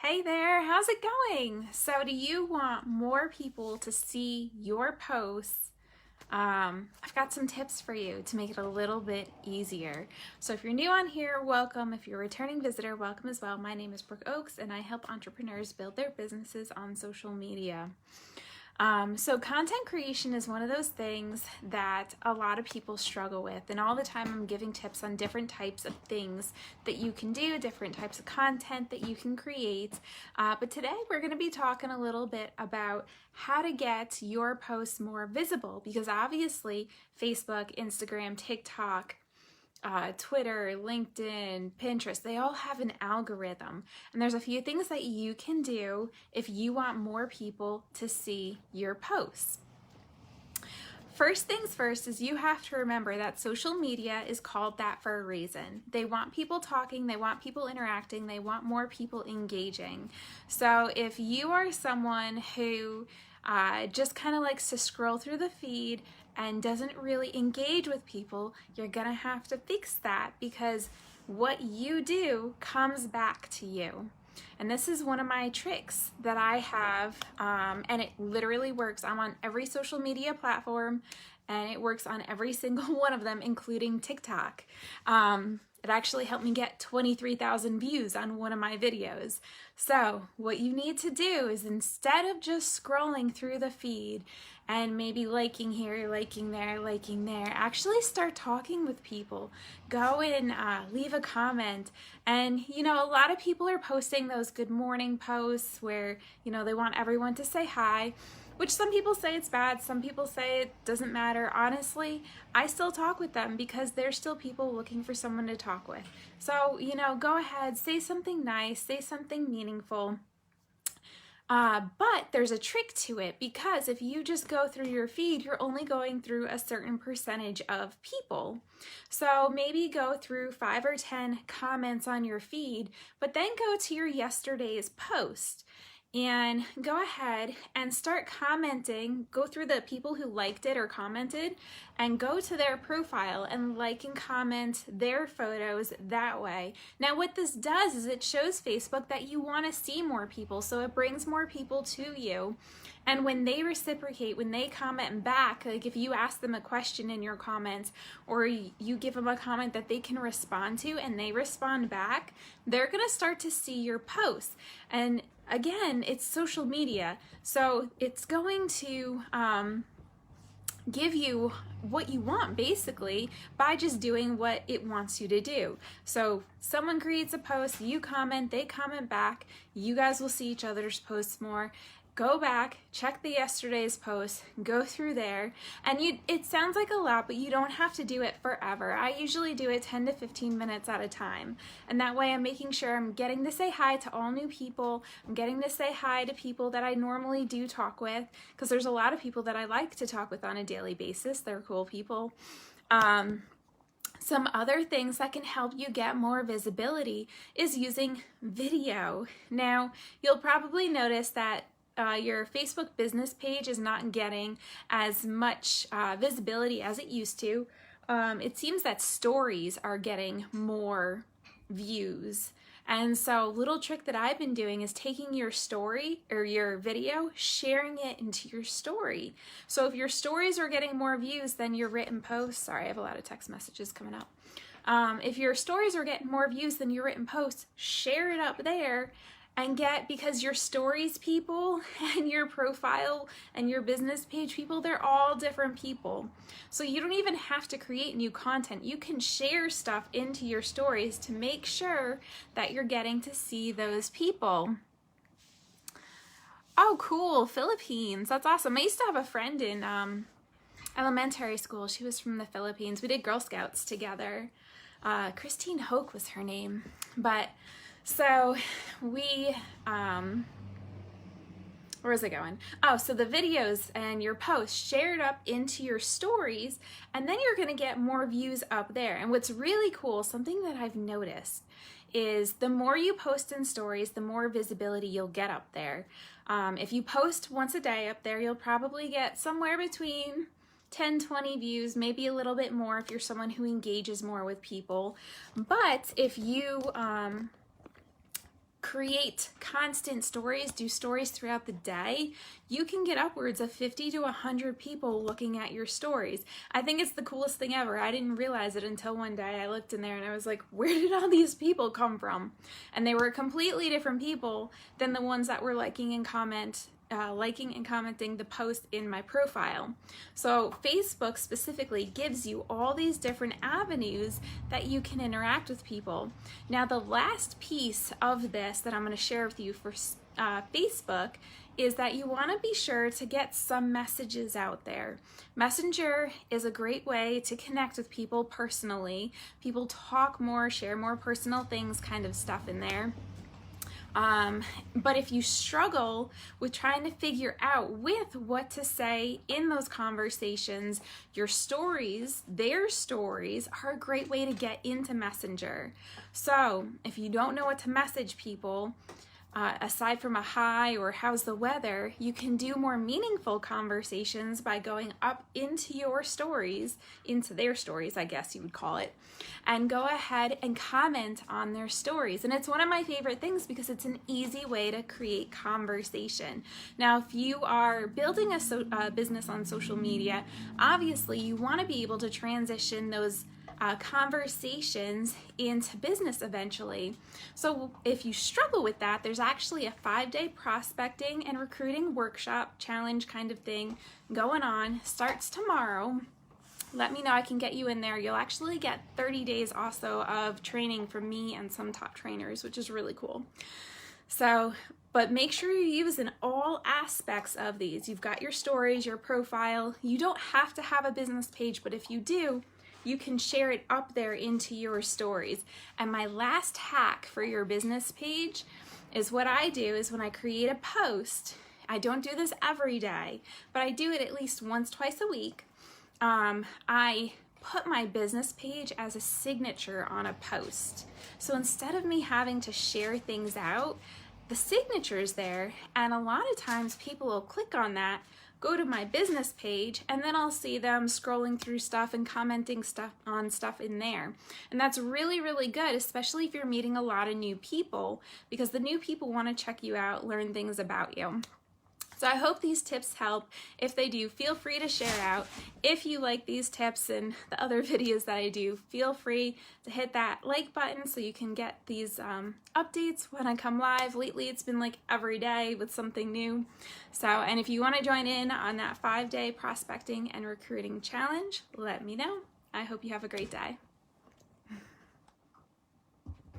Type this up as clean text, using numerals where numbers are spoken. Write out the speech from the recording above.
Hey there, how's it going? So, do you want more people to see your posts? I've got some tips for you to make it a little bit easier. So, if you're new on here, welcome. If you're a returning visitor, welcome as well. My name is Brooke Oaks, and I help entrepreneurs build their businesses on social media. So content creation is one of those things that a lot of people struggle with, and all the time I'm giving tips on different types of things that you can do, different types of content that you can create. But today we're going to be talking a little bit about how to get your posts more visible, because obviously Facebook, Instagram, TikTok, Twitter, LinkedIn, Pinterest, they all have an algorithm. And there's a few things that you can do if you want more people to see your posts. First things first is you have to remember that social media is called that for a reason. They want people talking, they want people interacting, they want more people engaging. So if you are someone who just kind of likes to scroll through the feed and doesn't really engage with people, you're gonna have to fix that, because what you do comes back to you. And this is one of my tricks that I have, and it literally works. I'm on every social media platform, and it works on every single one of them, including TikTok. It actually helped me get 23,000 views on one of my videos. So what you need to do is, instead of just scrolling through the feed and maybe liking here, liking there, actually start talking with people. Go and leave a comment. And a lot of people are posting those good morning posts where they want everyone to say hi, which some people say it's bad, some people say it doesn't matter. Honestly, I still talk with them because they're still people looking for someone to talk with. So, go ahead, say something nice, say something meaningful. But there's a trick to it, because if you just go through your feed, you're only going through a certain percentage of people. So maybe go through 5 or 10 comments on your feed, but then go to your yesterday's post and go ahead and start commenting. Go through the people who liked it or commented and go to their profile and like and comment their photos that way. Now what this does is it shows Facebook that you want to see more people, so it brings more people to you. And when they reciprocate, when they comment back, like if you ask them a question in your comments, or you give them a comment that they can respond to and they respond back, they're going to start to see your posts. And again, it's social media, so it's going to give you what you want, basically, by just doing what it wants you to do. So someone creates a post, you comment, they comment back, you guys will see each other's posts more. Go back, check the yesterday's post, go through there, and it sounds like a lot, but you don't have to do it forever. I usually do it 10 to 15 minutes at a time, and that way I'm making sure I'm getting to say hi to all new people. I'm getting to say hi to people that I normally do talk with, because there's a lot of people that I like to talk with on a daily basis. They're cool people. Some other things that can help you get more visibility is using video. Now, you'll probably notice that your Facebook business page is not getting as much visibility as it used to. It seems that stories are getting more views. And so a little trick that I've been doing is taking your story or your video, sharing it into your story. So if your stories are getting more views than your written posts, sorry, I have a lot of text messages coming up. If your stories are getting more views than your written posts, share it up there. And because your stories people and your profile and your business page people, they're all different people. So you don't even have to create new content. You can share stuff into your stories to make sure that you're getting to see those people. Oh, cool, Philippines. That's awesome. I used to have a friend in elementary school. She was from the Philippines. We did Girl Scouts together. Christine Hoke was her name. But so we, where was I going? Oh, so the videos and your posts shared up into your stories, and then you're going to get more views up there. And what's really cool, something that I've noticed, is the more you post in stories, the more visibility you'll get up there. If you post once a day up there, you'll probably get somewhere between 10, 20 views, maybe a little bit more if you're someone who engages more with people. But if you create constant stories, do stories throughout the day, you can get upwards of 50 to 100 people looking at your stories. I think it's the coolest thing ever. I didn't realize it until one day I looked in there and I was like, where did all these people come from? And they were completely different people than the ones that were liking and commenting the post in my profile. So Facebook specifically gives you all these different avenues that you can interact with people. Now, the last piece of this that I'm going to share with you for Facebook is that you want to be sure to get some messages out there. Messenger is a great way to connect with people personally. People talk more, share more personal things, kind of stuff in there. But if you struggle with trying to figure out with what to say in those conversations, your stories, their stories, are a great way to get into Messenger. So if you don't know what to message people, aside from a hi or how's the weather, you can do more meaningful conversations by going up into your stories, into their stories, I guess you would call it, and go ahead and comment on their stories. And it's one of my favorite things because it's an easy way to create conversation. Now, if you are building a business on social media, obviously you want to be able to transition those conversations into business eventually. So if you struggle with that, there's actually a 5-day prospecting and recruiting workshop challenge kind of thing going on. Starts tomorrow. Let me know, I can get you in there. You'll actually get 30 days also of training from me and some top trainers, which is really cool. So, but make sure you use in all aspects of these. You've got your stories, your profile. You don't have to have a business page, but if you do, you can share it up there into your stories. And my last hack for your business page is what I do is when I create a post, I don't do this every day, but I do it at least once, twice a week. I put my business page as a signature on a post. So instead of me having to share things out, the signature's there, and a lot of times people will click on that, go to my business page, and then I'll see them scrolling through stuff and commenting on stuff in there. And that's really, really good, especially if you're meeting a lot of new people, because the new people want to check you out, learn things about you. So I hope these tips help. If they do, feel free to share out. If you like these tips and the other videos that I do, feel free to hit that like button so you can get these updates when I come live. Lately, it's been like every day with something new. So, and if you want to join in on that 5-day prospecting and recruiting challenge, let me know. I hope you have a great day.